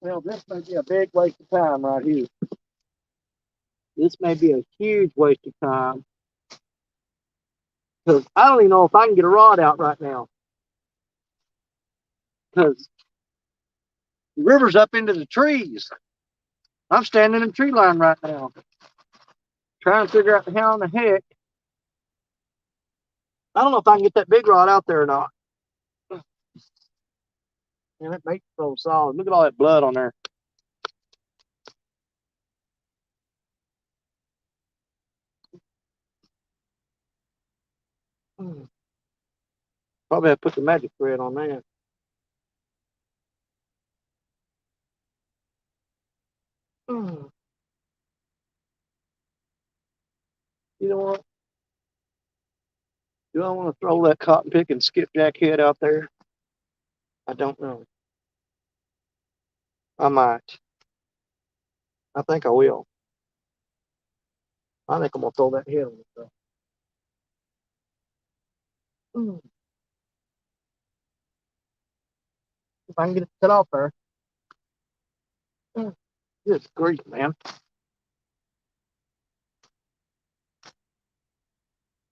Well, this may be a big waste of time right here. This may be a huge waste of time because I don't even know if I can get a rod out right now because the river's up into the trees. I'm standing in the tree line right now trying to figure out how in the heck. I don't know if I can get that big rod out there or not. Man, that bait's so solid. Look at all that blood on there. Probably have to put the magic thread on that. You know what? Do I want to throw that cotton pick and skipjack head out there? I don't know. I might. I think I will. I think I'm gonna throw that head on the stuff. If I can get it cut off there. Good grief, man.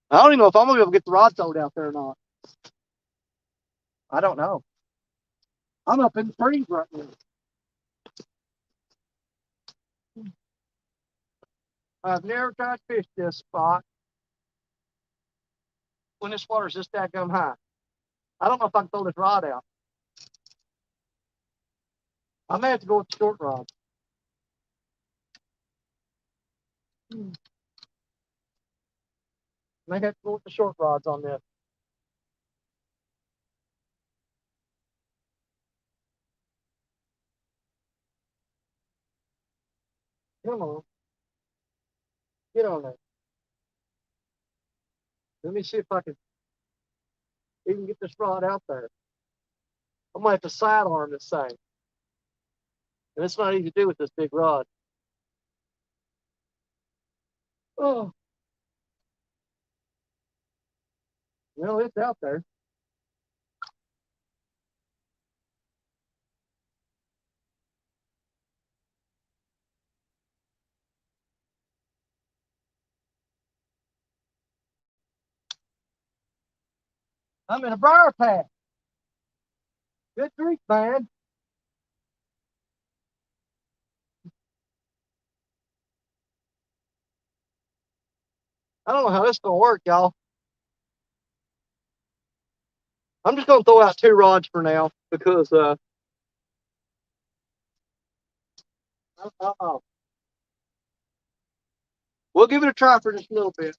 I don't even know if I'm gonna be able to get the rod sold out there or not. I don't know. I'm up in the trees right now. I've never tried to fish this spot when this water's this daggum high. I don't know if I can throw this rod out. I may have to go with the short rod. I may have to go with the short rods on this. Come on. Get on there. Let me see if I can even get this rod out there. I'm gonna have to sidearm this thing. And it's not easy to do with this big rod. Oh, well, it's out there. I'm in a briar patch. Good grief, man. I don't know how this is gonna work, y'all. I'm just gonna throw out two rods for now because we'll give it a try for just a little bit.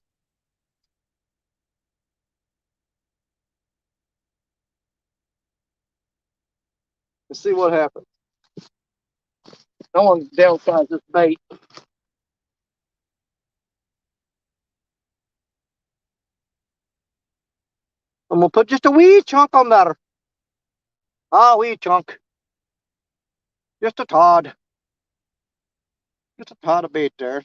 And see what happens. I want to downsize this bait. I'm gonna put just a wee chunk on there. Ah, wee chunk. Just a tad. Just a tad of bait there.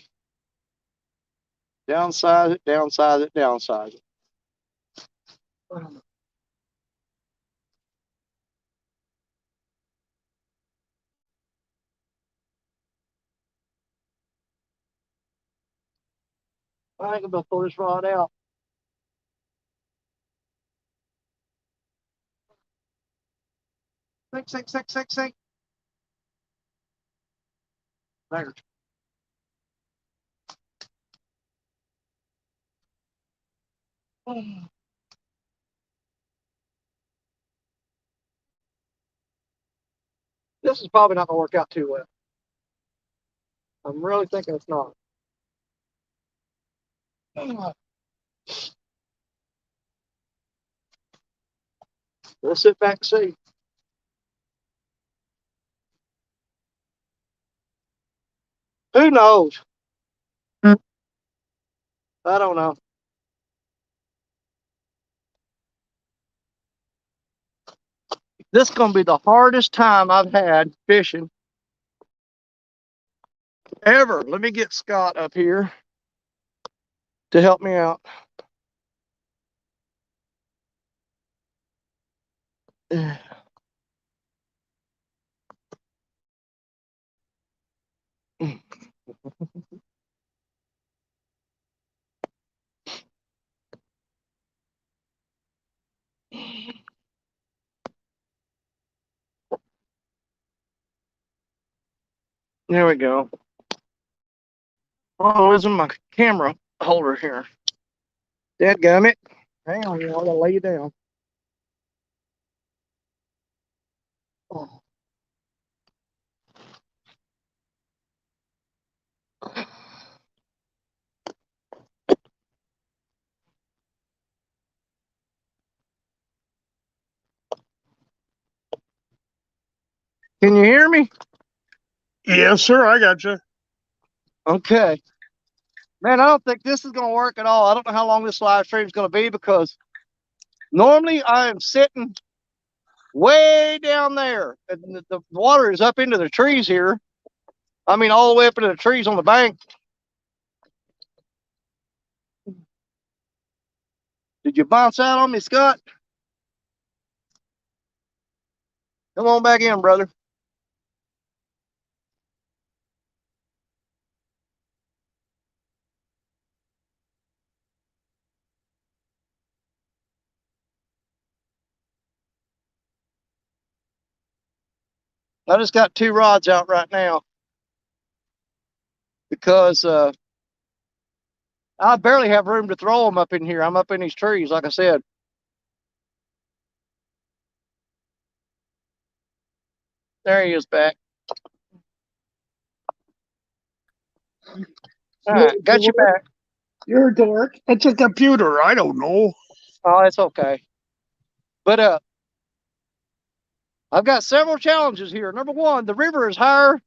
Downsize it, downsize it, downsize it. I think I'm gonna throw this rod out. Sink. There. This is probably not gonna work out too well. I'm really thinking it's not. Let's sit back and see. Who knows? I don't know. This is gonna be the hardest time I've had fishing ever. Let me get Scott up here to help me out. There we go. Oh, isn't my camera holder here? Dadgummit. Hang on, I gotta lay you down. Oh. Can you hear me? Yes, sir. I got you. Okay. Man, I don't think this is going to work at all. I don't know how long this live stream is going to be because normally I am sitting way down there and the water is up into the trees here. I mean, all the way up into the trees on the bank. Did you bounce out on me, Scott? Come on back in, brother. I just got 2 rods out right now because I barely have room to throw them up in here. I'm up in these trees, like I said. There he is back. All right, got you back. You're a dork. It's a computer. I don't know. Oh, it's okay. But I've got several challenges here. Number one, the river is higher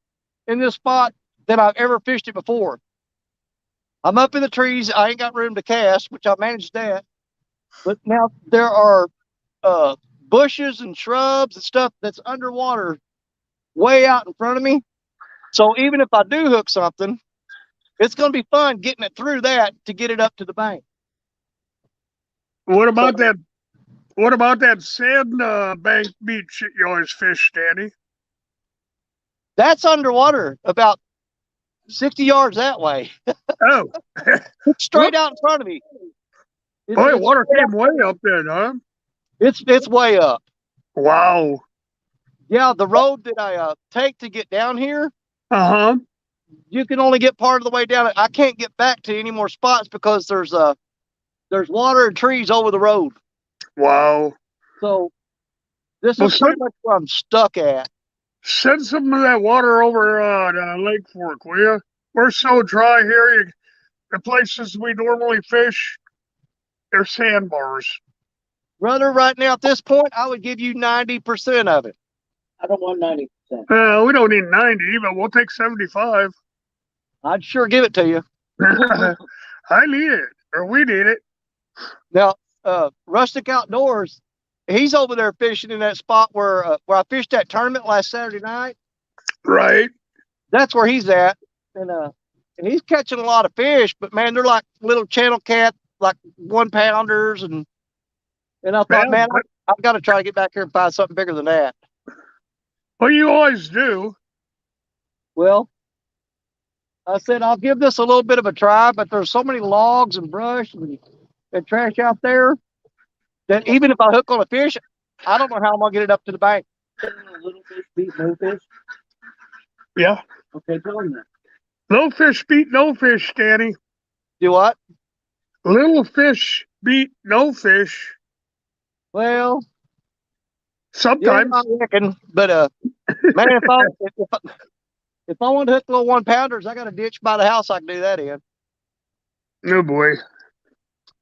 in this spot than I've ever fished it before. I'm up in the trees. I ain't got room to cast, which I managed that. But now there are bushes and shrubs and stuff that's underwater way out in front of me. So even if I do hook something, it's going to be fun getting it through that to get it up to the bank. What about that? What about that sand bank beach that you always fish, Danny? That's underwater about 60 yards that way. Oh, It's straight out in front of me. Boy, water came way up then, huh? It's way up. Wow. Yeah, the road that I take to get down here, Uh-huh. you can only get part of the way down. I can't get back to any more spots because there's water and trees over the road. Wow. So this Well, is pretty much where I'm stuck at. send some of that water over to Lake Fork, will you? We're so dry here. The places we normally fish, they're sandbars. Brother, right now at this point, I would give you 90% of it. I don't want 90%. We don't need 90, but we'll take 75. I'd sure give it to you. I need it, or we need it. Now, Rustic Outdoors, he's over there fishing in that spot where I fished that tournament last Saturday night. Right. That's where he's at, and he's catching a lot of fish. But man, they're like little channel cat, like 1-pounders, and I thought, man, I've got to try to get back here and find something bigger than that. Well, you always do. Well, I said I'll give this a little bit of a try, but there's so many logs and brush and trash out there that even if I hook on a fish, I don't know how I'm gonna get it up to the bank. Little fish beat no fish. Yeah. Okay, tell him that. Little fish beat no fish, Danny. Do what? Little fish beat no fish. Well, Sometimes. yeah, I reckon. But man, if I want to hook little 1-pounders, I got a ditch by the house I can do that in. Oh boy.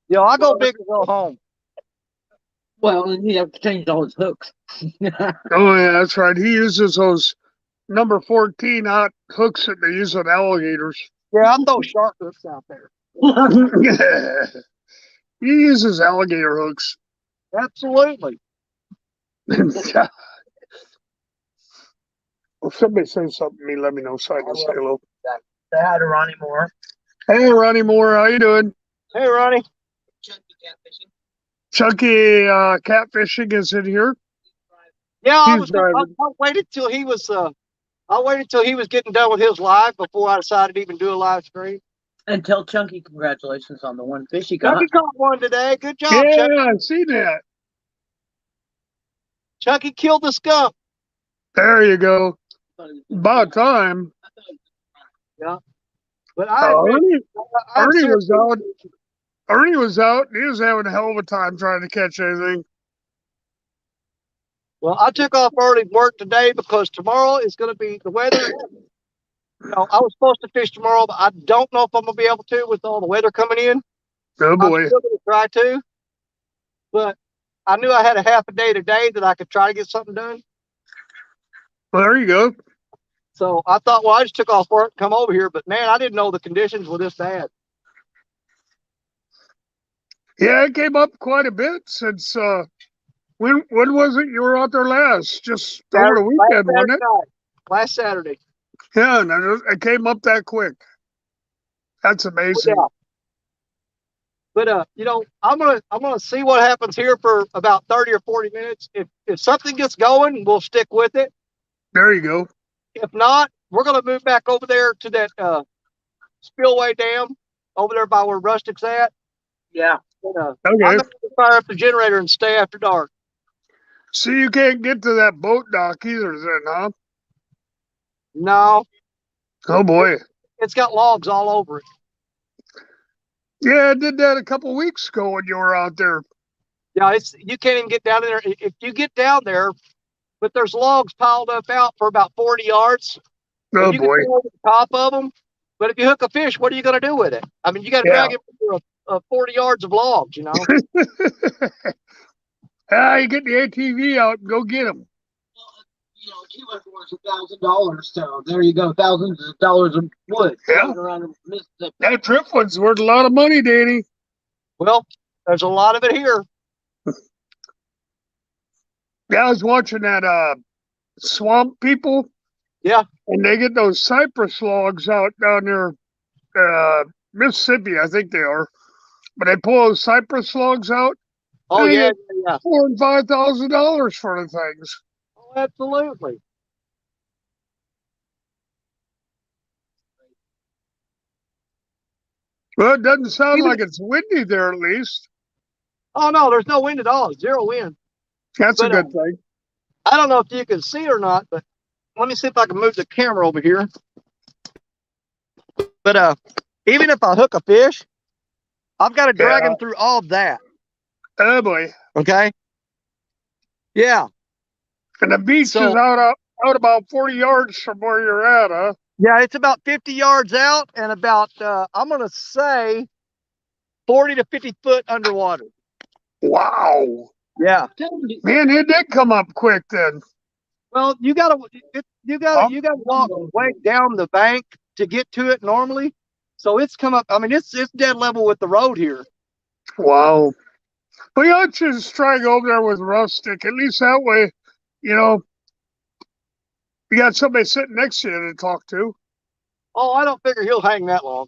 Yeah, I go big or go home. Well, and you have to change all his hooks. Oh yeah, that's right. He uses those number 14 hot hooks that they use on alligators. Yeah, I throw shark hooks out there. He uses alligator hooks. Absolutely. Well, if somebody says something to me, let me know so I can say hello. Say hi to Ronnie Moore. Hey, Ronnie Moore, how you doing? Hey, Ronnie. Chunky catfishing is in here. Yeah, I waited till he was. I waited till he was getting done with his live before I decided to even do a live stream. And tell Chunky congratulations on the one fish he got. Chunky caught one today. Good job, Yeah, Chunky. I see that. Chunky killed the skunk. There you go. About time. I thought he But I'm Ernie serious. was out. Ernie was out. And he was having a hell of a time trying to catch anything. Well, I took off early work today because tomorrow is going to be the weather. I was supposed to fish tomorrow, but I don't know if I'm going to be able to with all the weather coming in. Oh I'm boy. still going to try to, but I knew I had a half a day today that I could try to get something done. Well, there you go. So I thought, well, I just took off work, come over here, but man, I didn't know the conditions were this bad. Yeah, it came up quite a bit since when was it you were out there last? Just over the weekend, wasn't it? Last Saturday. Yeah, and it came up that quick. That's amazing. Yeah. But I'm gonna see what happens here for about 30 or 40 minutes. If something gets going, we'll stick with it. There you go. If not, we're gonna move back over there to that spillway dam over there by where Rustic's at. Yeah. But, Okay. I'm gonna fire up the generator and stay after dark. See, you can't get to that boat dock either, then, huh? No, Oh boy. it's got logs all over it. Yeah, I did that a couple weeks ago when you were out there. Yeah, you can't even get down there. If you get down there, but there's logs piled up out for about 40 yards. Oh And you boy. can go over the top of them. But if you hook a fish, what are you going to do with it? I mean, you got to Yeah. drag it through 40 yards of logs, You get the ATV out and go get them. Well, 2 is $1,000. So there you go, thousands of dollars of wood Yeah. around Mississippi. That driftwood's worth a lot of money, Danny. Well, there's a lot of it here. Yeah, I was watching that swamp people. Yeah. And they get those cypress logs out down there, Mississippi, I think they are. But they pull those cypress logs out. Oh, they yeah, get yeah. $4,000 and $5,000 for the things. Oh, absolutely. Well, it doesn't sound like it's windy there, at least. Oh, no, there's no wind at all. Zero wind. That's But, a good thing. I don't know if you can see or not, but let me see if I can move the camera over here. But even if I hook a fish, I've got to drag him through all of that. Oh boy. Okay. Yeah. And the beach is out about 40 yards from where you're at, huh? Yeah, it's about 50 yards out and about I'm gonna say 40 to 50 foot underwater. Wow. Yeah. Man, it did come up quick then. Well, you gotta walk way down the bank to get to it normally. So it's come up. I mean, it's dead level with the road here. Wow. Well, you ought to just try to go over there with Rustic. At least that way, you got somebody sitting next to you to talk to. Oh, I don't figure he'll hang that long.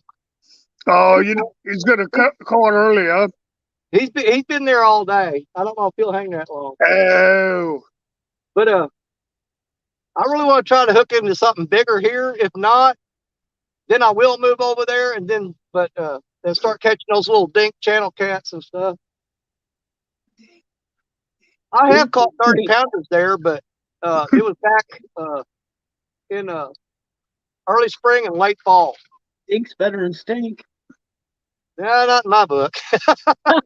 Oh, he's going to call it early, huh? He's been there all day. I don't know if he'll hang that long. Oh. But I really want to try to hook into something bigger here. If not, then I will move over there and then start catching those little dink channel cats and stuff. I have caught 30 pounders there, but it was back in early spring and late fall. Stink's better than stink. Yeah, not in my book.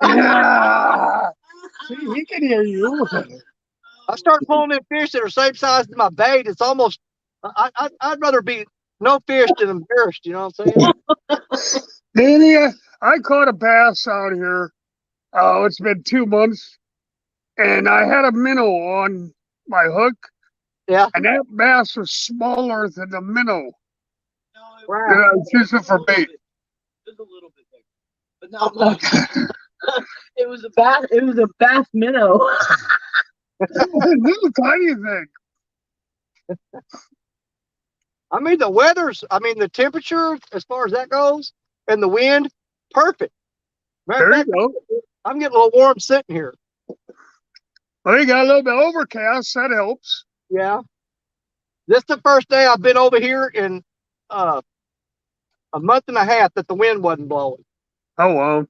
Yeah. See, he can hear you. I start pulling in fish that are same size as my bait. It's almost I'd rather be no fish than embarrassed. You know what I'm saying? Danny, I caught a bass out here. Oh, it's been 2 months, and I had a minnow on my hook. Yeah. And that bass was smaller than the minnow. Wow. Yeah, I was using it for bait. It was a little bit bigger, but not much. It was a bass minnow. Little tiny thing. I mean, the temperature, as far as that goes, and the wind, perfect. There you go. I'm getting a little warm sitting here. Well, you got a little bit overcast. That helps. Yeah. This is the first day I've been over here in a month and a half that the wind wasn't blowing. Oh, well.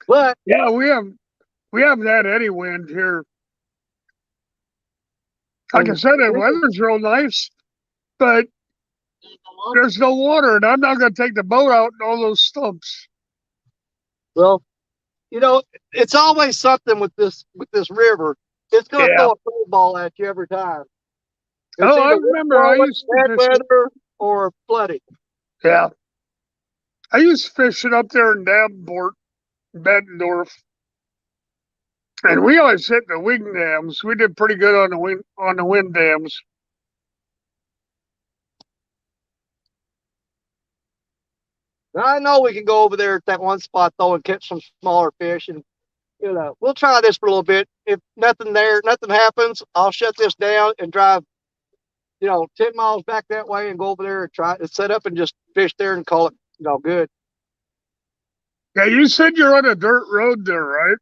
But yeah, we haven't had any wind here. Like I said, the weather's real nice, but There's no water, and I'm not going to take the boat out in all those stumps. Well, you know, it's always something with this river. It's going to throw a curveball at you every time. It's I either remember I used to bad fish weather or flooding. Yeah. I used to fish it up there in Davenport, Bettendorf. And we always hit the wing dams. We did pretty good on the wind dams. Now, I know we can go over there at that one spot though and catch some smaller fish, and you know, we'll try this for a little bit. If nothing happens, I'll shut this down and drive, 10 miles back that way and go over there and try to set up and just fish there and call it, good. Yeah, you said you're on a dirt road there, right?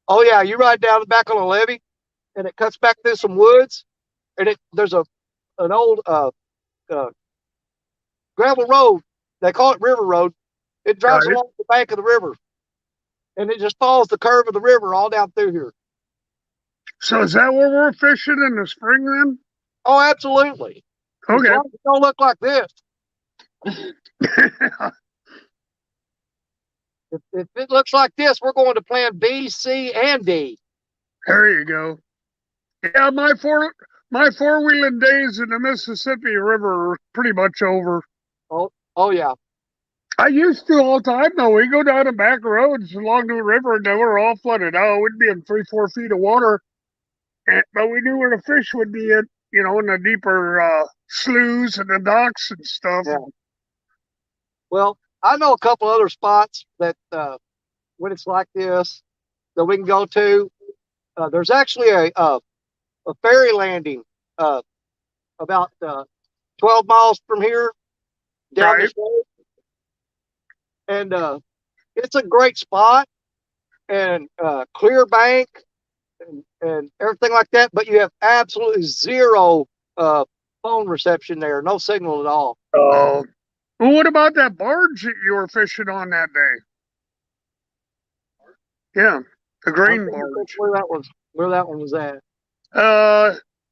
Oh yeah, you ride down the back on a levee, and it cuts back through some woods, and there's an old gravel road. They call it River Road. It drives along the bank of the river, and it just follows the curve of the river all down through here. So is that where we're fishing in the spring then? Oh, absolutely. Okay. As long as it don't look like this. If it looks like this, we're going to plan B, C, and D. There you go. Yeah, my four-wheeling days in the Mississippi River are pretty much over. Oh yeah. I used to all the time though. We go down the back roads along the river and they were all flooded out. We'd be in 3-4 feet of water. But we knew where the fish would be in the deeper sloughs and the docks and stuff. Yeah. Well, I know a couple other spots that when it's like this that we can go to. There's actually a ferry landing about 12 miles from here down the road, and it's a great spot and clear bank and everything like that. But you have absolutely zero phone reception there, no signal at all. Oh. Well, what about that barge that you were fishing on that day? Yeah, the grain barge. Where that one was at.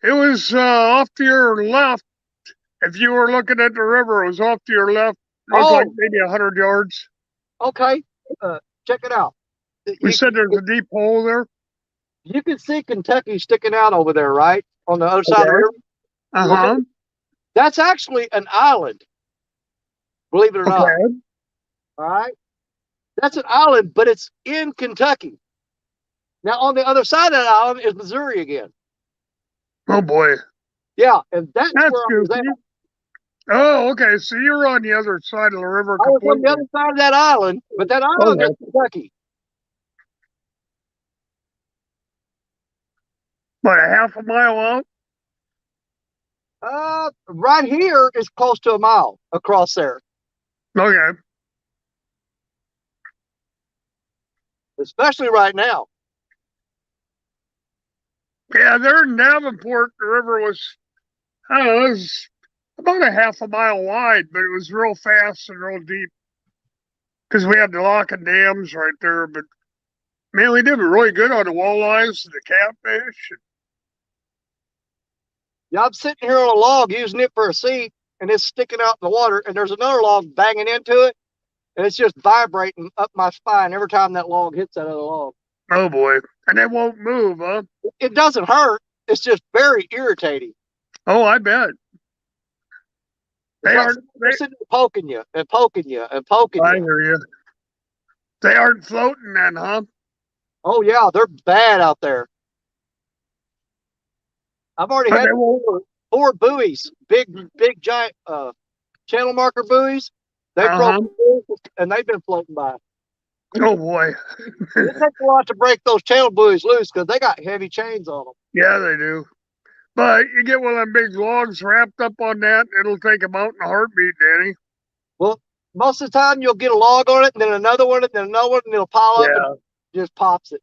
It was off to your left. If you were looking at the river, it was off to your left. It was like maybe 100 yards. Okay, check it out. You said there's a deep hole there? You can see Kentucky sticking out over there, right? On the other side of the river. Uh-huh. That's actually an island, believe it or not. All right? That's an island, but it's in Kentucky. Now, on the other side of that island is Missouri again. Oh, boy. Yeah, and that's where I was at. Oh, okay. So you're on the other side of the river I was completely. on the other side of that island, but that island is Kentucky. About a half a mile out? Right here is close to a mile across there. Okay. Especially right now. Yeah, there in Davenport, the river was, I don't know, it was about a half a mile wide, but it was real fast and real deep. Because we had the lock and dams right there. But, man, we did really good on the walleyes and the catfish. Yeah, I'm sitting here on a log using it for a seat, and it's sticking out in the water, and there's another log banging into it, and it's just vibrating up my spine every time that log hits that other log. Oh, boy. And it won't move, huh? It doesn't hurt. It's just very irritating. Oh, I bet. They're sitting poking you and poking you and poking you. I hear you. They aren't floating then, huh? Oh, yeah. They're bad out there. I've already had four buoys, big, giant channel marker buoys. They broke and they've been floating by. Oh, boy. It takes a lot to break those channel buoys loose because they got heavy chains on them. Yeah, they do. But you get one of them big logs wrapped up on that, it'll take them out in a heartbeat, Danny. Well, most of the time you'll get a log on it, and then another one, and then another one, and it'll pile up and just pops it.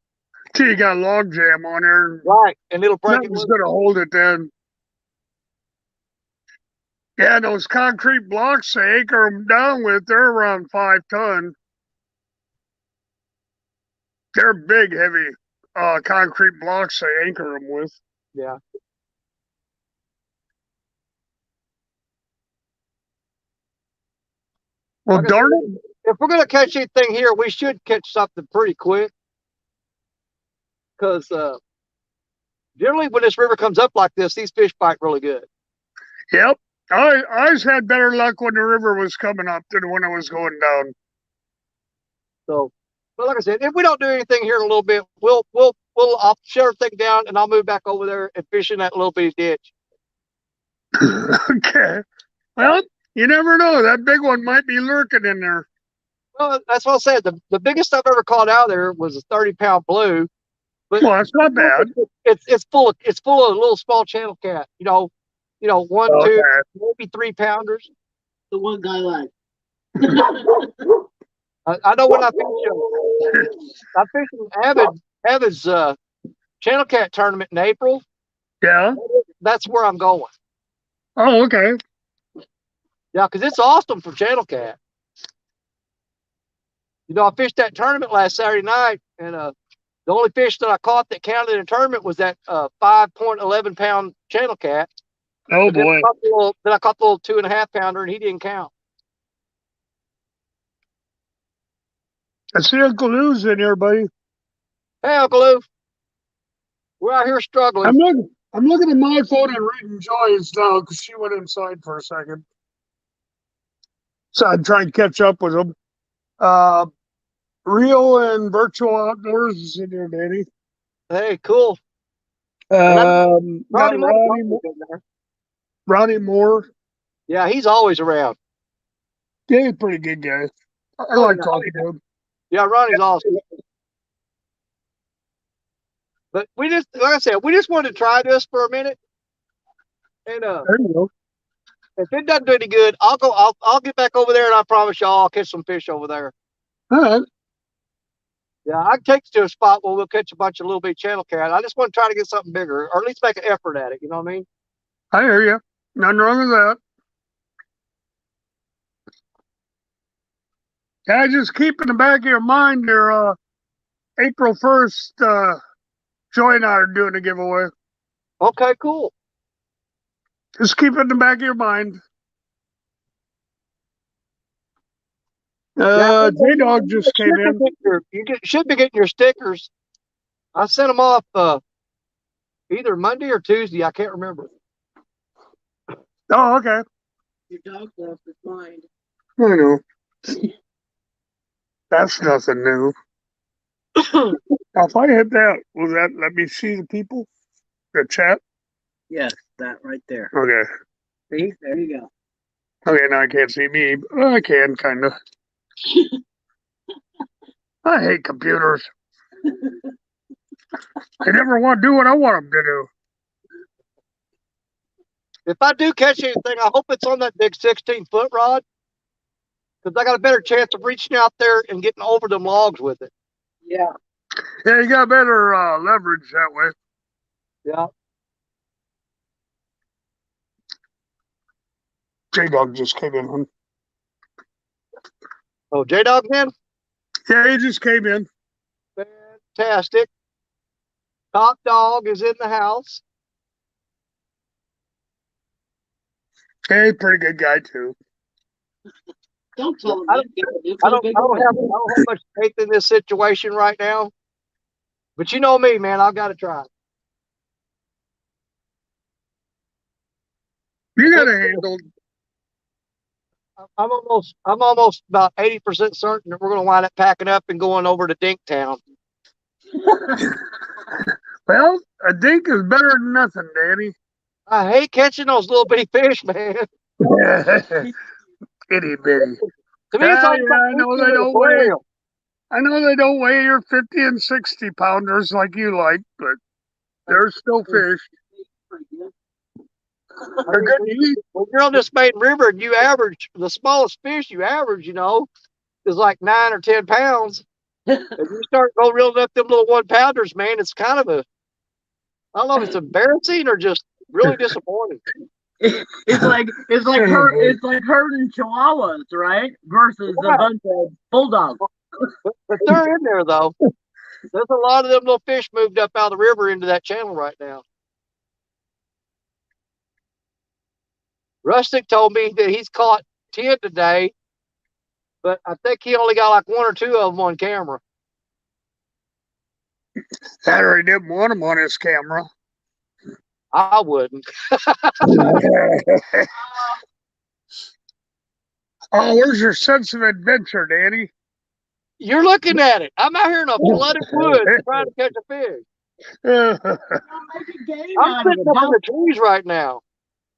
Till you got a log jam on there. Right, and it'll break it. Nothing's going to hold it then. Yeah, those concrete blocks they anchor them down with, they're around 5 tons. They're big, heavy concrete blocks they anchor them with. Yeah. Well, Like I darn said, it. if we're gonna catch anything here, we should catch something pretty quick. Because generally, when this river comes up like this, these fish bite really good. Yep. I just had better luck when the river was coming up than when it was going down. So, but like I said, if we don't do anything here in a little bit, I'll shut everything down and I'll move back over there and fish in that little bitty ditch. Okay. Well, you never know. That big one might be lurking in there. Well, that's what I said. The biggest I've ever caught out there was a 30-pound blue. But Well, that's not bad. it's full of little small channel cat. One, two, Okay. maybe 3-pounders. The one guy like. I know when I fish Avid's channel cat tournament in April. Yeah. That's where I'm going. Oh, okay. Yeah, because it's awesome for channel cat. I fished that tournament last Saturday night, and the only fish that I caught that counted in a tournament was that 5.11-pound channel cat. Oh, Then boy. I caught the little 2.5-pounder, and he didn't count. I see Uncle Lou's in here, buddy. Hey, Uncle Lou, we're out here struggling. I'm looking at my phone and reading Joy's now because she went inside for a second. So I'm trying to catch up with them. Real and virtual outdoors is in here, Danny. Hey, cool. Got Moore's in there. Ronnie Moore. Yeah, he's always around. Yeah, he's a pretty good guy. I like talking to him. Yeah, Ronnie's awesome. But like I said, we just wanted to try this for a minute. And There you go. if it doesn't do any good, I'll get back over there, and I promise y'all I'll catch some fish over there. All right. Yeah, I can take you to a spot where we'll catch a bunch of little big channel cat. I just want to try to get something bigger, or at least make an effort at it. You know what I mean? I hear you. Nothing wrong with that. Yeah, just keep in the back of your mind your April 1st, Joy and I are doing a giveaway. Okay, cool. Just keep it in the back of your mind. J-Dog just came in. Should be getting your stickers. I sent them off either Monday or Tuesday. I can't remember. Oh, okay. Your dog lost his mind. I know. That's nothing new. Now, if I hit that, will that let me see the people? The chat? Yes, that right there. Okay. See? There you go. Okay, now I can't see me. But I can, kind of. I hate computers. They never want to do what I want them to do. If I do catch anything, I hope it's on that big 16-foot rod, because I got a better chance of reaching out there and getting over them logs with it. Yeah. Yeah, you got better leverage that way. Yeah. J-Dog just came in. Oh, J-Dog man? Yeah, he just came in. Fantastic. Top Dog is in the house. Hey, pretty good guy, too. Don't tell him I that. don't have much faith in this situation right now. But you know me, man. I've got to try. You got a handle. I'm almost about 80% certain that we're going to wind up packing up and going over to Dinktown. Well, a dink is better than nothing, Danny. I hate catching those little bitty fish, man. Itty bitty. To me, it's all about I know they don't weigh. I know they don't weigh your 50 and 60 pounders like you like, but they're still fish. They're good to eat. When you're on this main river and you average the smallest fish you average, is like 9 or 10 pounds. If you start go reeling up them little 1-pounders, man, it's kind of I don't know if it's embarrassing or just really disappointing. It's like herding chihuahuas, right? Versus a bunch of bulldogs. But they're in there though. There's a lot of them little fish moved up out of the river into that channel right now. Rustic told me that he's caught 10 today, but I think he only got like one or two of them on camera. That or he didn't want them on his camera. I wouldn't. Oh, where's your sense of adventure, Danny? You're looking at it. I'm out here in a flooded woods trying to catch a fish. Make a game I'm out of sitting it. up in the trees right now.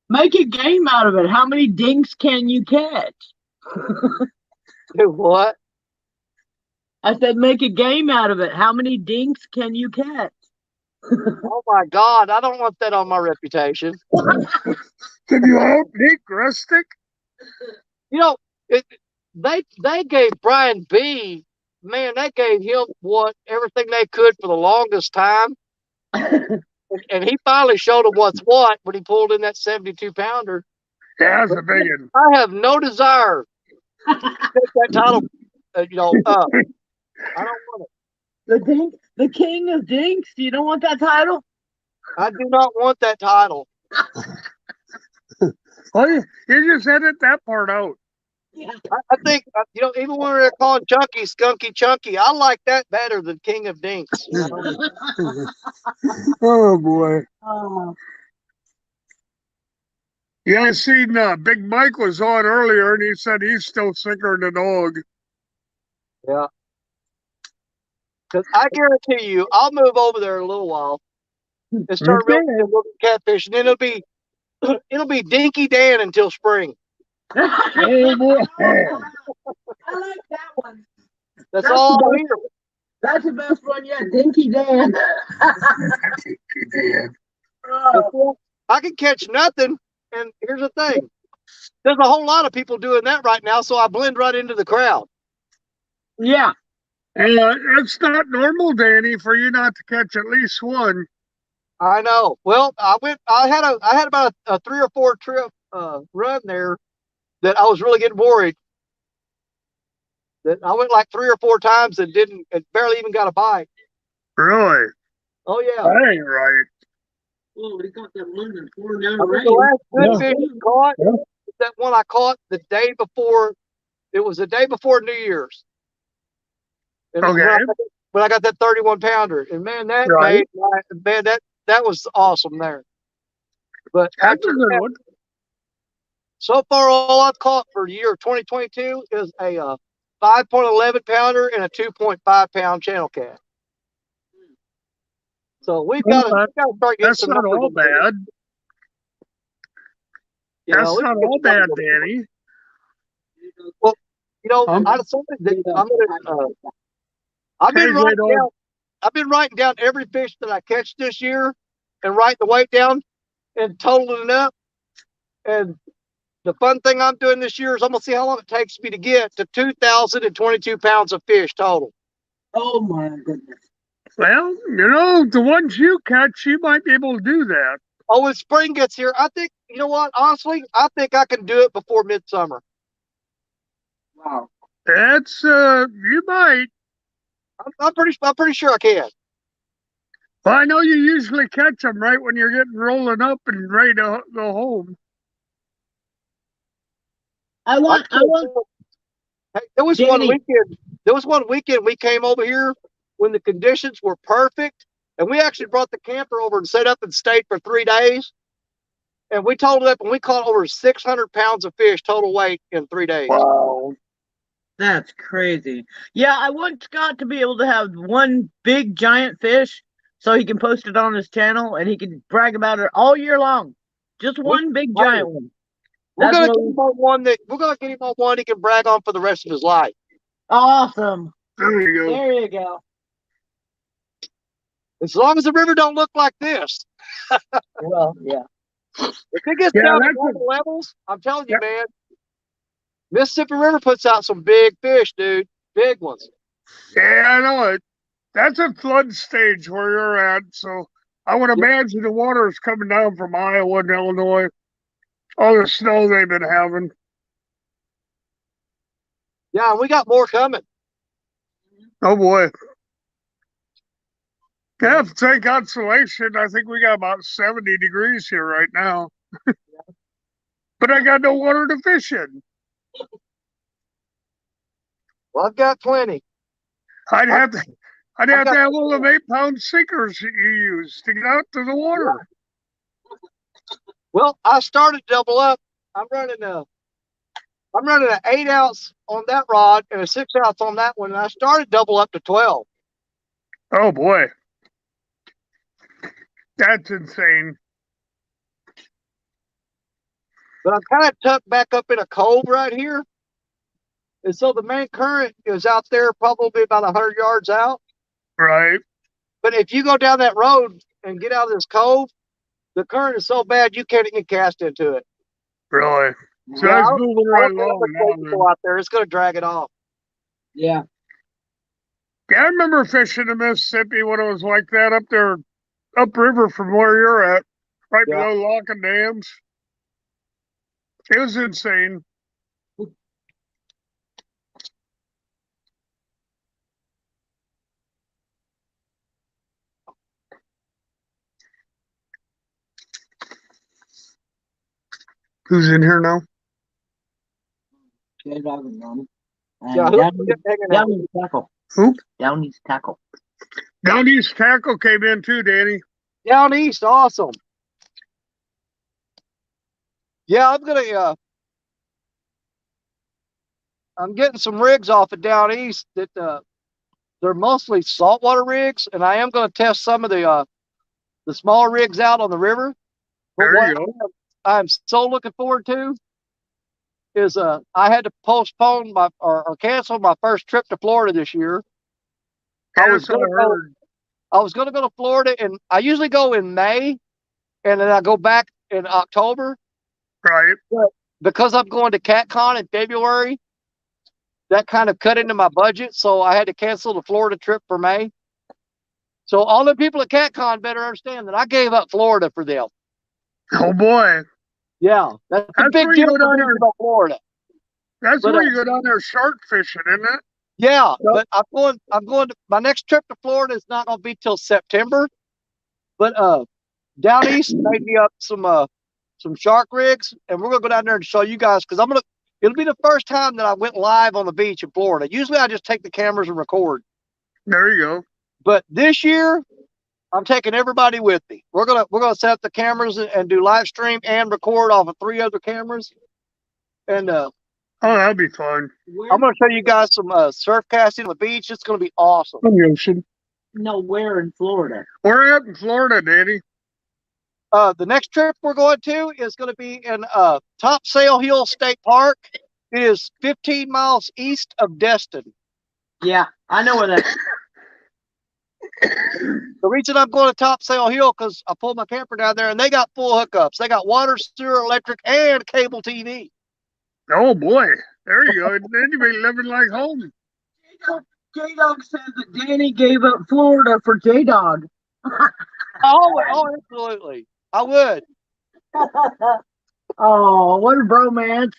Make a game out of it. How many dinks can you catch? What? I said, make a game out of it. How many dinks can you catch? Oh my God! I don't want that on my reputation. Did you out Nick Rustic? You know, they gave Brian B. Man, they gave him everything they could for the longest time, and he finally showed them what's what when he pulled in that 72-pounder. Yeah, that's a big one. I have no desire to take that title. I don't want it. The king of dinks. You don't want that title? I do not want that title. Well, you just edit that part out. Yeah. I think even when they're calling Chunky Skunky Chunky, I like that better than King of Dinks. You know? Oh boy. Oh. Yeah, I seen Big Mike was on earlier, and he said he's still sicker than a dog. Yeah. Because I guarantee you, I'll move over there in a little while and start Okay. really looking catfish, and then it'll be Dinky Dan until spring. Oh boy. I like that one. That's all I hear. That's the best one yet. Dinky Dan. Oh. I can catch nothing, and here's the thing: there's a whole lot of people doing that right now, so I blend right into the crowd. Yeah. It's not normal, Danny, for you not to catch at least one. I know. Well, I had about a 3 or 4 trip run there that I was really getting worried. That I went like 3 or 4 times and barely even got a bite. Really? Oh yeah. That ain't right. Oh, he got that one and pouring down I mean, rain. the last good fish I caught Yeah. was that one I caught the day before. It was the day before New Year's. And Okay. when I got that 31-pounder, and man, that Right. that was awesome there. But That's after a good that, one. so far, all I've caught for the year of 2022 is a 5.11-pounder and a 2.5-pound channel cat. So we've got to start getting That's some not numbers all in there. bad. You know, That's we not can get all some numbers bad, in there. Danny. Well, I decided that I've been Hey, writing J-Dog. down. I've been writing down every fish that I catch this year, and writing the weight down, and totaling it up. And the fun thing I'm doing this year is I'm gonna see how long it takes me to get to 2,022 pounds of fish total. Oh my goodness. Well, the ones you catch, you might be able to do that. Oh, when spring gets here, I think you know what? Honestly, I think I can do it before midsummer. Wow. That's you might. I'm pretty sure I can. Well, I know you usually catch them right when you're getting rolling up and ready to go home. I want Hey, there was Danny. one weekend we came over here when the conditions were perfect, and we actually brought the camper over and set up and stayed for 3 days. And we totaled up and we caught over 600 pounds of fish total weight in 3 days. Wow. That's crazy. Yeah, I want Scott to be able to have one big giant fish so he can post it on his channel and he can brag about it all year long. Just one big giant one. We're That's gonna what get him on one he can brag on for the rest of his life. Awesome. There you go. There you go. As long as the river don't look like this. Well, yeah. If it gets Yeah, down to that's normal levels, I'm telling you, man, Mississippi River puts out some big fish, dude. Big ones. Yeah, I know it. That's a flood stage where you're at, so I would imagine the water is coming down from Iowa and Illinois. All the snow they've been having. Yeah, and we got more coming. Oh boy. Yeah, to take consolation, I think we got about 70 degrees here right now. But I got no water to fish in. Well, I've got plenty. I'd have to got- have one of them 8-pound sinkers that you use to get out to the water. Well, I started double up. I'm running an 8-ounce on that rod and a 6-ounce on that one, and I started double up to 12. Oh boy. That's insane. But I'm kind of tucked back up in a cove right here. And so the main current is out there probably about 100 yards out. Right. But if you go down that road and get out of this cove, the current is so bad you can't even cast into it. Really. So Yeah, it's I moving don't right think along I'm now. gonna go out there. It's going to drag it off. Yeah. Yeah, I remember fishing the Mississippi when it was like that up there, upriver from where you're at, right Yeah. below Lock and Dams. It was insane. Who's in here now? J-Dog and Mom. Yeah, And who's hanging out? Downey's tackle. Who? Downey's tackle. Down East Tackle came in too, Danny. Down east, awesome. Yeah, I'm getting some rigs off of down east that they're mostly saltwater rigs, and I am going to test some of the smaller rigs out on the river. But There what you go. I'm so looking forward to is I had to postpone or cancel my first trip to Florida this year. I was Yes, I going to heard. go to Florida, and I usually go in May, and then I go back in October. Right. But because I'm going to CatCon in February, that kind of cut into my budget, so I had to cancel the Florida trip for May. So all the people at CatCon better understand that I gave up Florida for them. Oh boy. Yeah, that's a That's big where you deal go for down me there. about Florida. That's But where you go down there shark fishing, isn't it? yeah, Yep. but I'm going to my next trip to Florida is not going to be till September. But down east made me up some shark rigs, and we're gonna go down there and show you guys because it'll be the first time that I went live on the beach in Florida. Usually I just take the cameras and record. There you go. But this year I'm taking everybody with me. We're gonna set up the cameras and do live stream and record off of 3 other cameras. And Oh, that'd be fun. I'm gonna show you guys some surf casting on the beach. It's gonna be awesome. On the ocean. No, where in Florida? We're out in Florida, Danny. The next trip we're going to is going to be in Topsail Hill State Park. It is 15 miles east of Destin. Yeah, I know where that is. The reason I'm going to Topsail Hill because I pulled my camper down there and they got full hookups. They got water, sewer, electric, and cable TV. Oh boy. There you go. Then you'll be living like home. J-Dog says that Danny gave up Florida for J-Dog. Oh, absolutely. I would. Oh, what a bromance.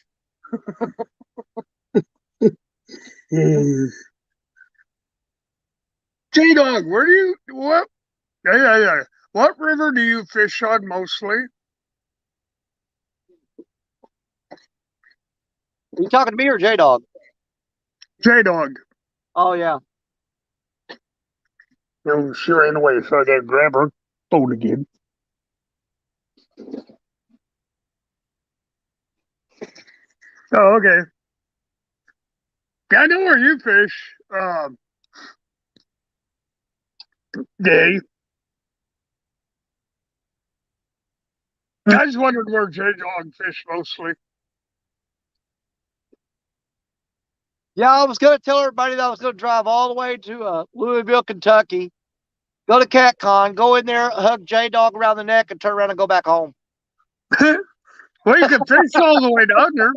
J-Dog, what river do you fish on mostly? Are you talking to me or J-Dog? J-Dog. Oh, yeah. No, she ran away, so I gotta grab her boat again. Oh, okay. Yeah, I know where you fish. Gay. I just wondered where J-Dog fish mostly. Yeah, I was going to tell everybody that I was going to drive all the way to Louisville, Kentucky, go to CatCon, go in there, hug J-Dog around the neck, and turn around and go back home. Well, you can fish all the way down there.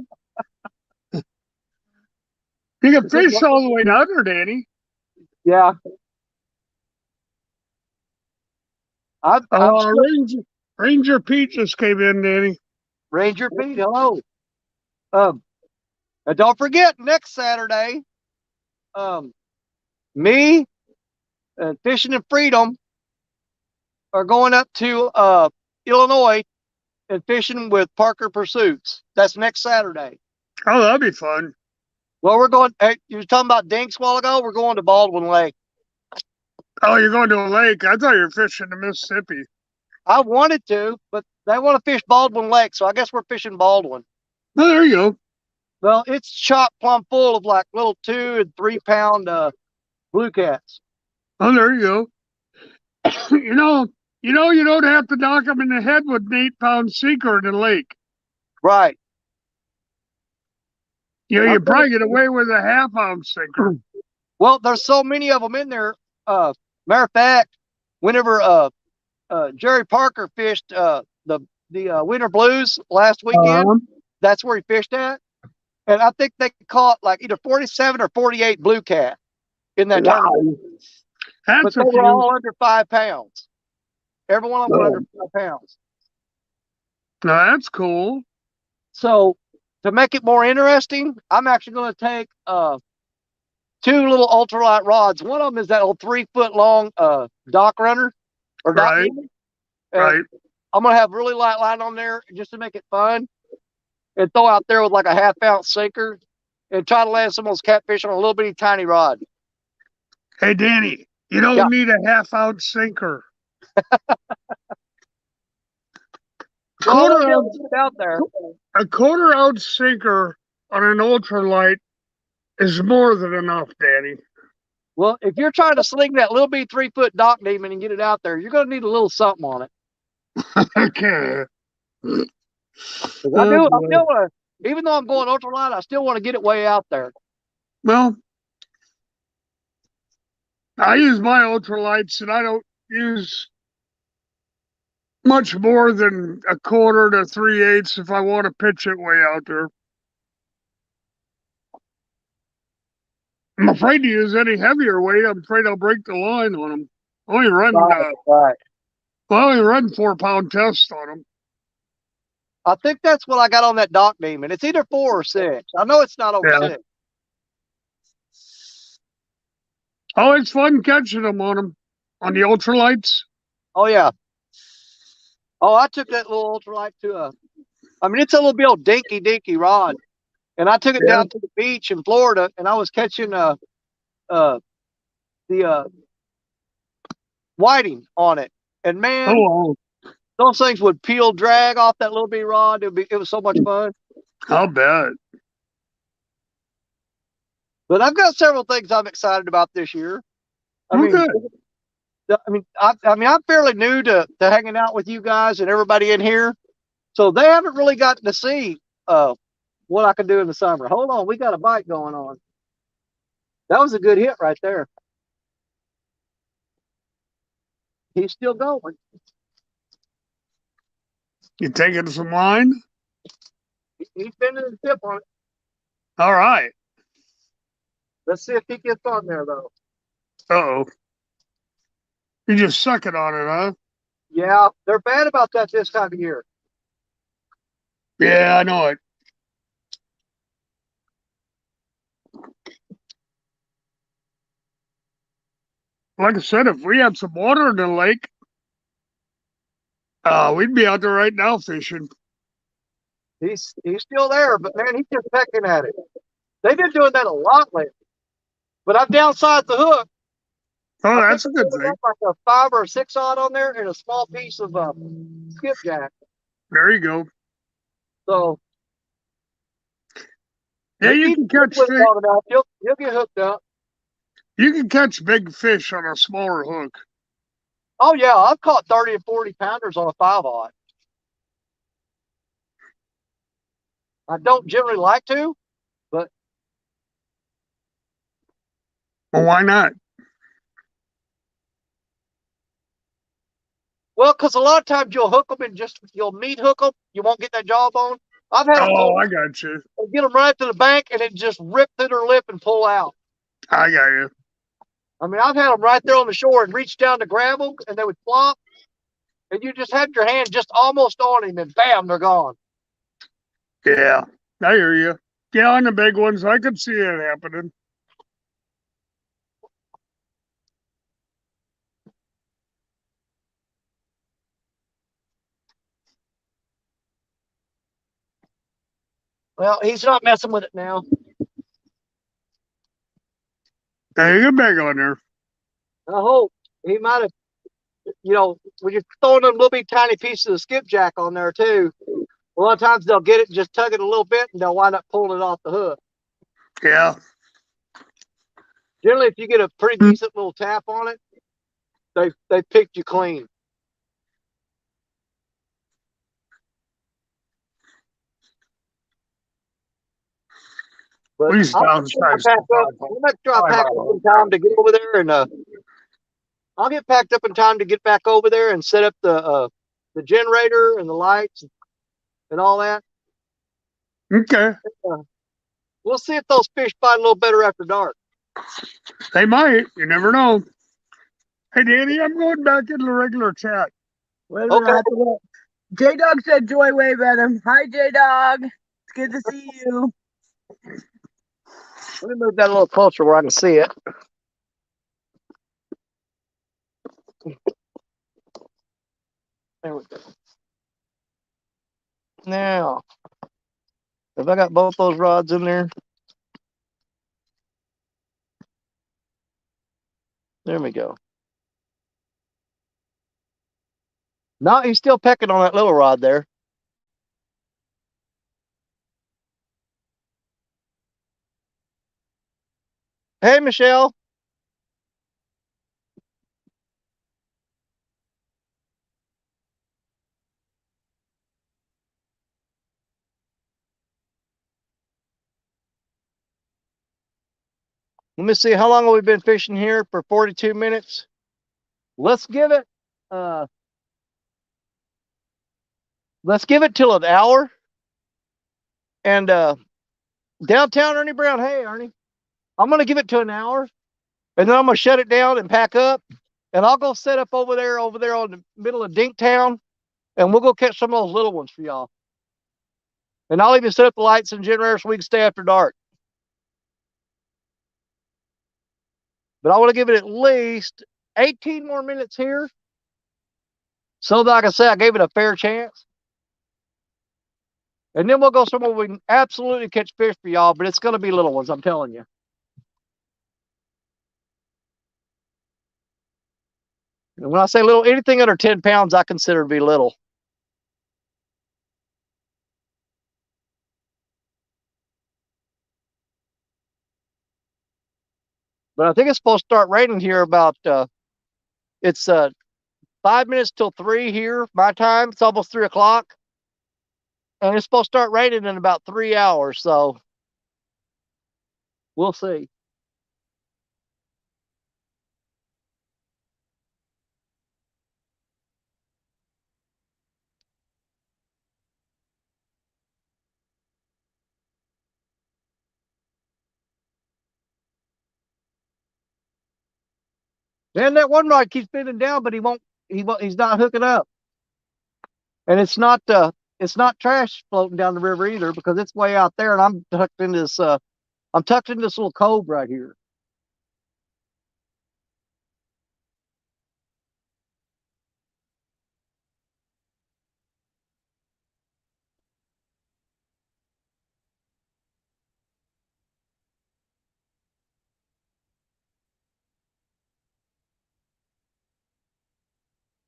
You can fish all the way down there, Danny. Yeah. I'm Ranger Pete just came in, Danny. Ranger Pete, hello. And don't forget, next Saturday, me and Fishing and Freedom are going up to Illinois and fishing with Parker Pursuits. That's next Saturday. Oh, that'd be fun. Well, we're going. Hey, you were talking about dinks a while ago. We're going to Baldwin Lake. Oh, you're going to a lake? I thought you were fishing the Mississippi. I wanted to, but they want to fish Baldwin Lake, so I guess we're fishing Baldwin. Oh, there you go. Well, it's chock plumb full of like little 2 and 3 pound blue cats. Oh, there you go. you know, you don't have to knock them in the head with an 8-pound sinker in the lake. Right. You probably get away with a half-ounce sinker. Well, there's so many of them in there. Matter of fact, whenever Jerry Parker fished the Winter Blues last weekend, that's where he fished at, and I think they caught like either 47 or 48 blue cat in that tournament. But they were all under 5 pounds. Every one of them were under 5 pounds. Now, that's cool. So to make it more interesting, I'm actually going to take 2 little ultralight rods. One of them is that old 3-foot long dock runner or dock Right. runner. Right. I'm going to have really light line on there just to make it fun, and throw out there with like a half-ounce sinker and try to land some of those catfish on a little bitty tiny rod. Hey, Danny, you don't need a half-ounce sinker. Out there. A quarter-ounce sinker on an ultralight is more than enough, Danny. Well, if you're trying to sling that little bitty 3-foot dock demon and get it out there, you're going to need a little something on it. Okay. I still want to, even though I'm going ultralight, I still want to get it way out there. Well, I use my ultralights, and I don't use much more than a quarter to 3/8 if I want to pitch it way out there. I'm afraid to use any heavier weight. I'm afraid I'll break the line on them. I only run 4-pound tests on them. I think that's what I got on that dock demon. It's either 4 or 6. I know it's not over 6. Oh, it's fun catching them on the ultralights. Oh yeah. Oh, I took that little ultralight to it's a little bit old dinky rod, and I took it down to the beach in Florida, and I was catching the whiting on it, and man, those things would peel drag off that little bitty rod. It was so much fun. I'll bet. But I've got several things I'm excited about this year. I'm fairly new to hanging out with you guys and everybody in here, so they haven't really gotten to see what I can do in the summer. Hold on, we got a bite going on. That was a good hit right there. He's still going. You taking some line? He's bending the tip on it. All right. Let's see if he gets on there, though. Uh-oh. You just suck it on it, huh? Yeah, they're bad about that this time of year. Yeah, I know it. Like I said, if we had some water in the lake, we'd be out there right now fishing. He's still there, but man, he's just pecking at it. They've been doing that a lot lately. But I've downsized the hook. Oh, that's a good thing. Like a 5 or 6 odd on there and a small piece of skipjack. There you go. So yeah, you can catch fish. You'll get hooked up. You can catch big fish on a smaller hook. Oh yeah, I've caught 30 and 40 pounders on a 5-aught. I don't generally like to, but well, why not? Well, because a lot of times you'll hook them and you'll meat hook them. You won't get that jawbone. I've had I got you. Get them right to the bank and it just rip through their lip and pull out. I got you. I mean, I've had them right there on the shore and reach down to grab them and they would flop. And you just have your hand just almost on him and bam, they're gone. Yeah, I hear you. Yeah, on the big ones, I could see it happening. Well, he's not messing with it now. Hey, get back on there. I hope he might have, when you're throwing them little bitty tiny pieces of skipjack on there too, a lot of times they'll get it and just tug it a little bit and they'll wind up pulling it off the hook. Yeah. Generally, if you get a pretty decent little tap on it, they picked you clean. But Please I'll don't try pack up. I'll make sure I pack up in time to get over there, and I'll get packed up in time to get back over there and set up the generator and the lights and all that. Okay. We'll see if those fish bite a little better after dark. They might. You never know. Hey, Danny, I'm going back into the regular chat. Wait a minute, Okay. I have to look. J Dog said Joy wave at him. Hi, J Dog. It's good to see you. Let me move that a little closer where I can see it. There we go. Now, have I got both those rods in there? There we go. No, he's still pecking on that little rod there. Hey, Michelle. Let me see, how long have we been fishing here? For 42 minutes. Let's give it till an hour. And downtown Ernie Brown, hey Ernie, I'm gonna give it to an hour, and then I'm gonna shut it down and pack up, and I'll go set up over there on the middle of Dinktown, and we'll go catch some of those little ones for y'all. And I'll even set up the lights and generators so we can stay after dark. But I want to give it at least 18 more minutes here, so that I can say I gave it a fair chance. And then we'll go somewhere we can absolutely catch fish for y'all, but it's going to be little ones, I'm telling you. And when I say little, anything under 10 pounds, I consider to be little. But I think it's supposed to start raining here about, it's 5 minutes till 3 here, my time. It's almost 3 o'clock. And it's supposed to start raining in about 3 hours, so we'll see. And that one rod keeps bending down, but he's not hooking up. And it's not trash floating down the river either, because it's way out there, and I'm tucked in this little cove right here.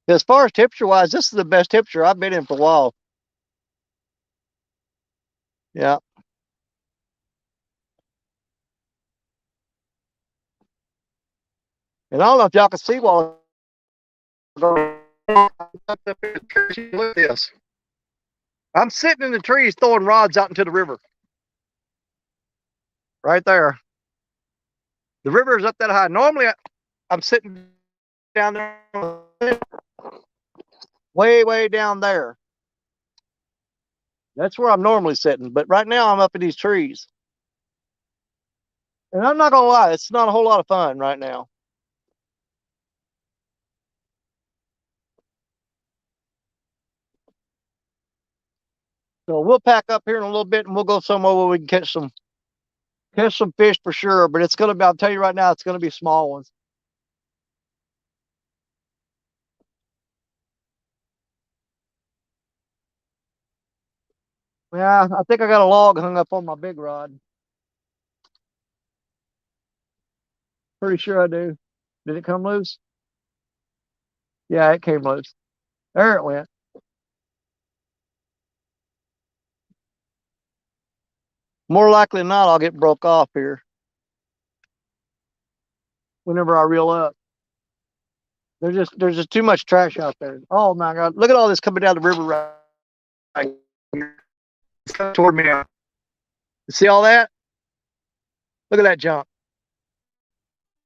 As far as temperature wise, this is the best temperature I've been in for a while. Yeah. And I don't know if y'all can see while look at this. I'm sitting in the trees throwing rods out into the river. Right there. The river is up that high. Normally I'm sitting down there way down there. That's where I'm normally sitting, but right now I'm up in these trees. And I'm not gonna lie, it's not a whole lot of fun right now. So we'll pack up here in a little bit and we'll go somewhere where we can catch some fish for sure. But it's gonna be, I'll tell you right now, it's gonna be small ones. Yeah, I think I got a log hung up on my big rod. Pretty sure I do. Did it come loose? Yeah, it came loose. There it went. More likely than not, I'll get broke off here whenever I reel up. There's just too much trash out there. Oh my God! Look at all this coming down the river right here. It's coming toward me now. You see all that? Look at that junk.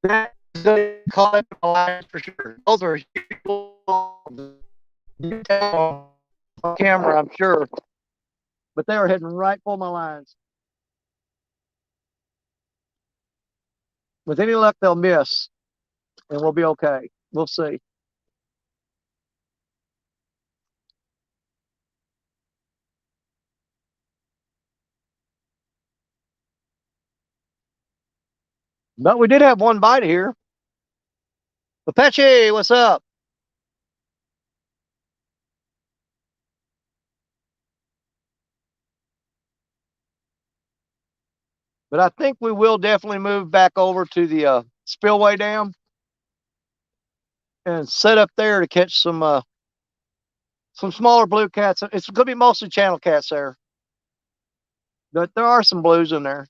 That's going to call it my lines for sure. Those are on camera, I'm sure, but they are heading right for my lines. With any luck, they'll miss, and we'll be okay. We'll see. But we did have one bite here. Apache, what's up? But I think we will definitely move back over to the spillway dam and set up there to catch some smaller blue cats. It's going to be mostly channel cats there, but there are some blues in there.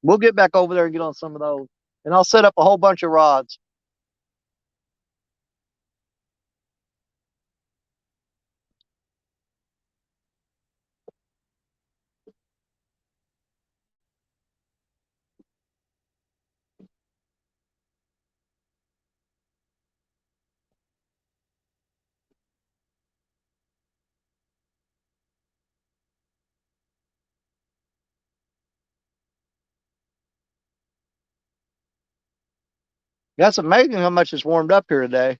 We'll get back over there and get on some of those, and I'll set up a whole bunch of rods. That's amazing how much it's warmed up here today.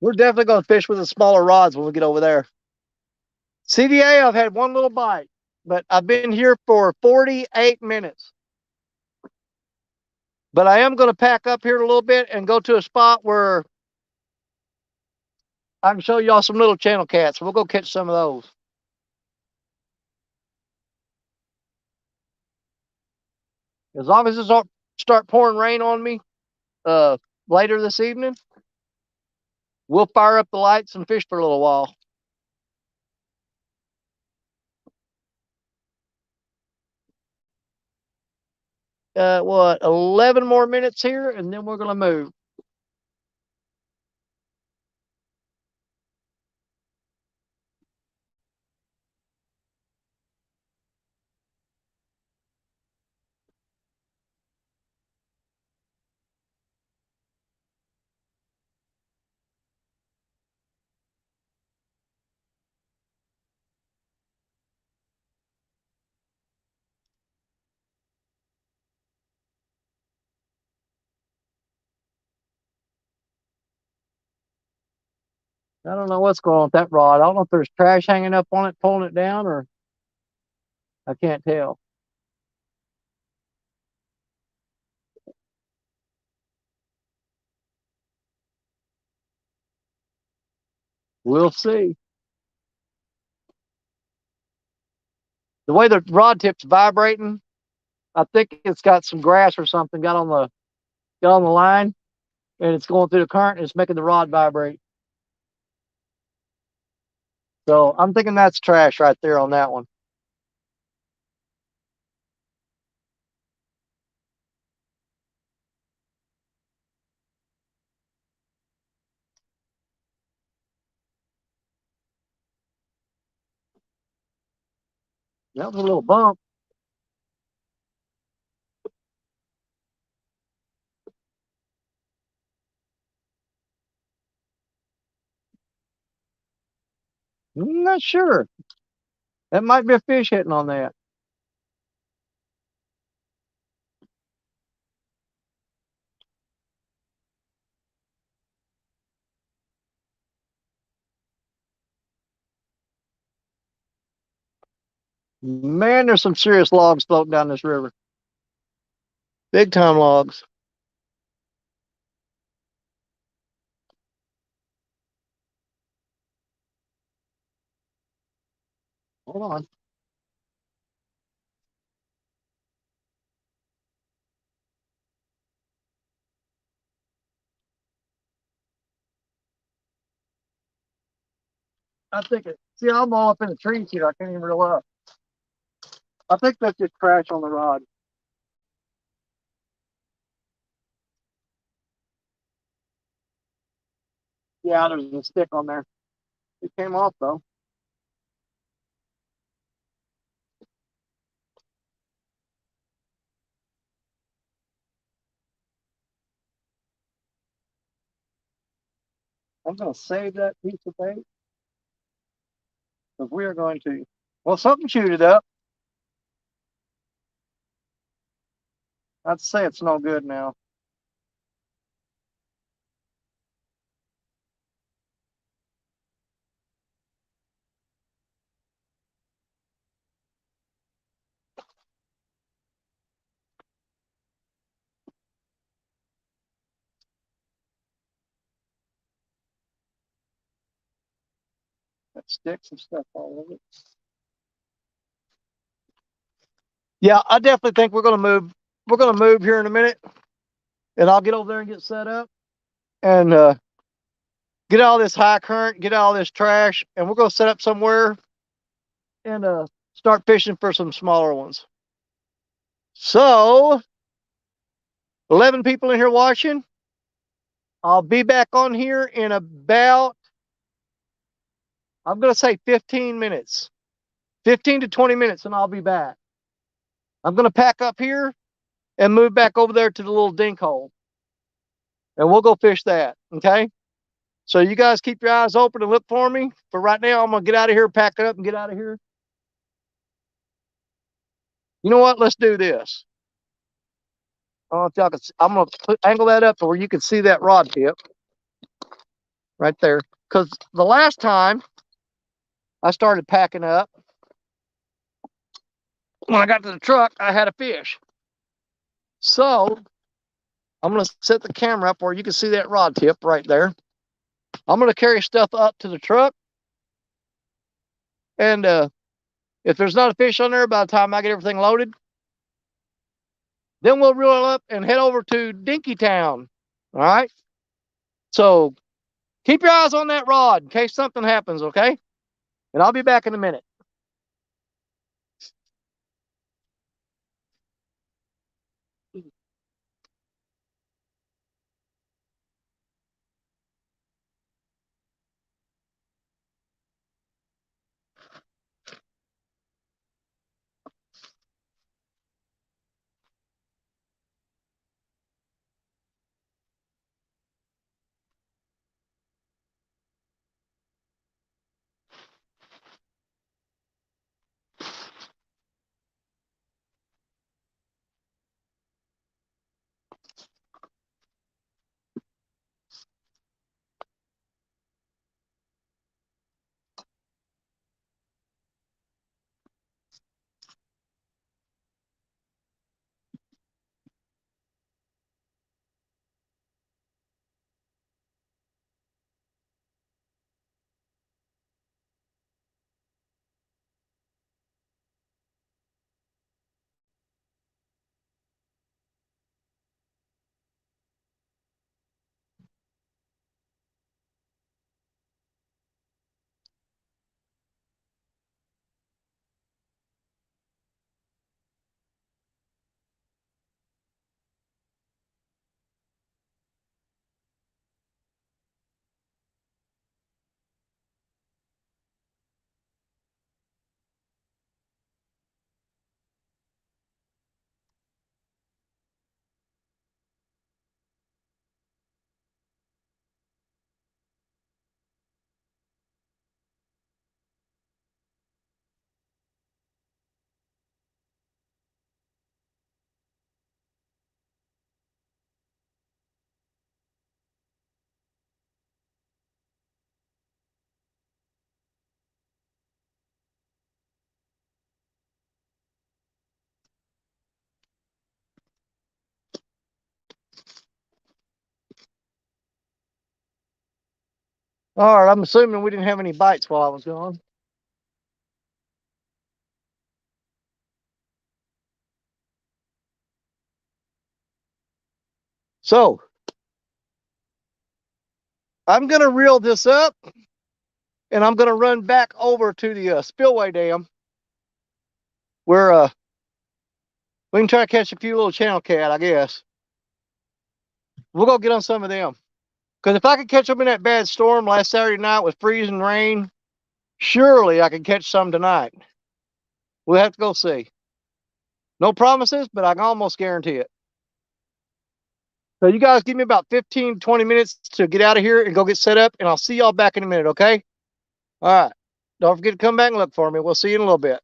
We're definitely going to fish with the smaller rods when we get over there. CVA, I've had one little bite, but I've been here for 48 minutes. But I am going to pack up here a little bit and go to a spot where I can show y'all some little channel cats. We'll go catch some of those. As long as it don't start pouring rain on me later this evening, we'll fire up the lights and fish for a little while. What, 11 more minutes here, and then we're going to move. I don't know what's going on with that rod. I don't know if there's trash hanging up on it, pulling it down, or I can't tell. We'll see. The way the rod tip's vibrating, I think it's got some grass or something got on the line, and it's going through the current and it's making the rod vibrate. So I'm thinking that's trash right there on that one. That was a little bump. I'm not sure. That might be a fish hitting on that. Man, there's some serious logs floating down this river. Big time logs. Hold on. I think it. See, I'm all up in the trees here. I can't even reel up. I think that's just crash on the rod. Yeah, there's a stick on there. It came off though. I'm gonna save that piece of bait because we are going to. Well, something chewed it up. I'd say it's no good now. Got sticks and stuff all over it. Yeah, I definitely think we're gonna move. We're gonna move here in a minute, and I'll get over there and get set up, and get all this high current, get all this trash, and we're gonna set up somewhere and start fishing for some smaller ones. So, 11 people in here watching. I'll be back on here in about, I'm gonna say 15 minutes, 15 to 20 minutes, and I'll be back. I'm gonna pack up here and move back over there to the little dink hole, and we'll go fish that. Okay. So you guys keep your eyes open and look for me. For right now, I'm gonna get out of here, pack it up, and get out of here. You know what? Let's do this. I don't know if y'all can. I'm gonna angle that up to where you can see that rod tip right there. Because the last time I started packing up, when I got to the truck, I had a fish. So I'm gonna set the camera up where you can see that rod tip right there. I'm gonna carry stuff up to the truck, and if there's not a fish on there by the time I get everything loaded, then we'll reel up and head over to Dinky Town. All right. So keep your eyes on that rod in case something happens, okay? And I'll be back in a minute. All right, I'm assuming we didn't have any bites while I was gone. So I'm going to reel this up and I'm going to run back over to the spillway dam where we can try to catch a few little channel cat, I guess. We'll go get on some of them. Because if I could catch them in that bad storm last Saturday night with freezing rain, surely I could catch some tonight. We'll have to go see. No promises, but I can almost guarantee it. So you guys give me about 15, 20 minutes to get out of here and go get set up, and I'll see y'all back in a minute, okay? All right. Don't forget to come back and look for me. We'll see you in a little bit.